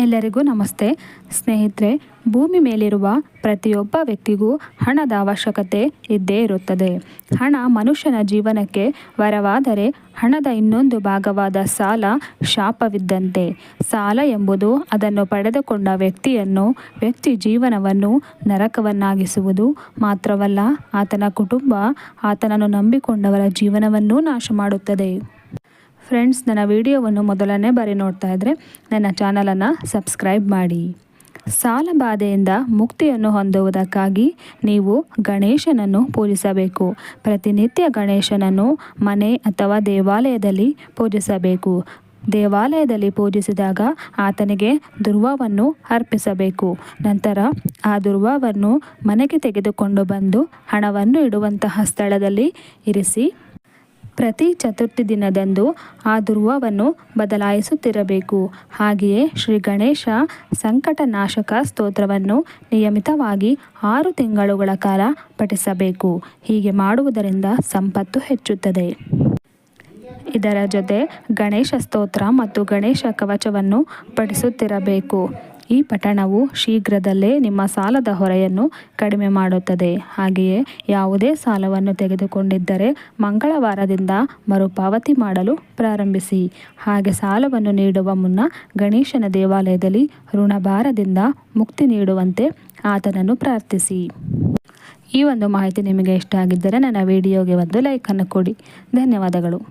ಎಲ್ಲರಿಗೂ ನಮಸ್ತೆ ಸ್ನೇಹಿತರೆ. ಭೂಮಿ ಮೇಲಿರುವ ಪ್ರತಿಯೊಬ್ಬ ವ್ಯಕ್ತಿಗೂ ಹಣದ ಅವಶ್ಯಕತೆ ಇದ್ದೇ ಇರುತ್ತದೆ. ಹಣ ಮನುಷ್ಯನ ಜೀವನಕ್ಕೆ ವರವಾದರೆ ಹಣದ ಇನ್ನೊಂದು ಭಾಗವಾದ ಸಾಲ ಶಾಪವಿದ್ದಂತೆ. ಸಾಲ ಎಂಬುದು ಅದನ್ನು ಪಡೆದುಕೊಂಡ ವ್ಯಕ್ತಿ ಜೀವನವನ್ನು ನರಕವನ್ನಾಗಿಸುವುದು ಮಾತ್ರವಲ್ಲ, ಆತನ ಕುಟುಂಬ, ಆತನನ್ನು ನಂಬಿಕೊಂಡವರ ಜೀವನವನ್ನೂ ನಾಶ ಮಾಡುತ್ತದೆ. ಫ್ರೆಂಡ್ಸ್, ನನ್ನ ವಿಡಿಯೋವನ್ನು ಮೊದಲನೇ ಬಾರಿ ನೋಡ್ತಾ ಇದ್ದರೆ ನನ್ನ ಚಾನಲನ್ನು ಸಬ್ಸ್ಕ್ರೈಬ್ ಮಾಡಿ. ಸಾಲ ಬಾಧೆಯಿಂದ ಮುಕ್ತಿಯನ್ನು ಹೊಂದುವುದಕ್ಕಾಗಿ ನೀವು ಗಣೇಶನನ್ನು ಪೂಜಿಸಬೇಕು. ಪ್ರತಿನಿತ್ಯ ಗಣೇಶನನ್ನು ಮನೆ ಅಥವಾ ದೇವಾಲಯದಲ್ಲಿ ಪೂಜಿಸಬೇಕು. ದೇವಾಲಯದಲ್ಲಿ ಪೂಜಿಸಿದಾಗ ಆತನಿಗೆ ದುರ್ವವನ್ನು ಅರ್ಪಿಸಬೇಕು. ನಂತರ ಆ ದುರ್ವವನ್ನು ಮನೆಗೆ ತೆಗೆದುಕೊಂಡು ಬಂದು ಹಣವನ್ನು ಇಡುವಂತಹ ಸ್ಥಳದಲ್ಲಿ ಇರಿಸಿ ಪ್ರತಿ ಚತುರ್ಥಿ ದಿನದಂದು ಆ ದುರ್ವವನ್ನು ಬದಲಾಯಿಸುತ್ತಿರಬೇಕು. ಹಾಗೆಯೇ ಶ್ರೀ ಗಣೇಶ ಸಂಕಟ ನಾಶಕ ಸ್ತೋತ್ರವನ್ನು ನಿಯಮಿತವಾಗಿ 6 ತಿಂಗಳುಗಳ ಕಾಲ ಪಠಿಸಬೇಕು. ಹೀಗೆ ಮಾಡುವುದರಿಂದ ಸಂಪತ್ತು ಹೆಚ್ಚುತ್ತದೆ. ಇದರ ಜೊತೆ ಗಣೇಶ ಸ್ತೋತ್ರ ಮತ್ತು ಗಣೇಶ ಕವಚವನ್ನು ಪಠಿಸುತ್ತಿರಬೇಕು. ಈ ಪಠಣವು ಶೀಘ್ರದಲ್ಲೇ ನಿಮ್ಮ ಸಾಲದ ಹೊರೆಯನ್ನು ಕಡಿಮೆ ಮಾಡುತ್ತದೆ. ಹಾಗೆಯೇ ಯಾವುದೇ ಸಾಲವನ್ನು ತೆಗೆದುಕೊಂಡಿದ್ದರೆ ಮಂಗಳವಾರದಿಂದ ಮರುಪಾವತಿ ಮಾಡಲು ಪ್ರಾರಂಭಿಸಿ. ಹಾಗೆ ಸಾಲವನ್ನು ನೀಡುವ ಮುನ್ನ ಗಣೇಶನ ದೇವಾಲಯದಲ್ಲಿ ಋಣಭಾರದಿಂದ ಮುಕ್ತಿ ನೀಡುವಂತೆ ಆತನನ್ನು ಪ್ರಾರ್ಥಿಸಿ. ಈ ಒಂದು ಮಾಹಿತಿ ನಿಮಗೆ ಇಷ್ಟ ಆಗಿದ್ದರೆ ನನ್ನ ವಿಡಿಯೋಗೆ ಒಂದು ಲೈಕನ್ನು ಕೊಡಿ. ಧನ್ಯವಾದಗಳು.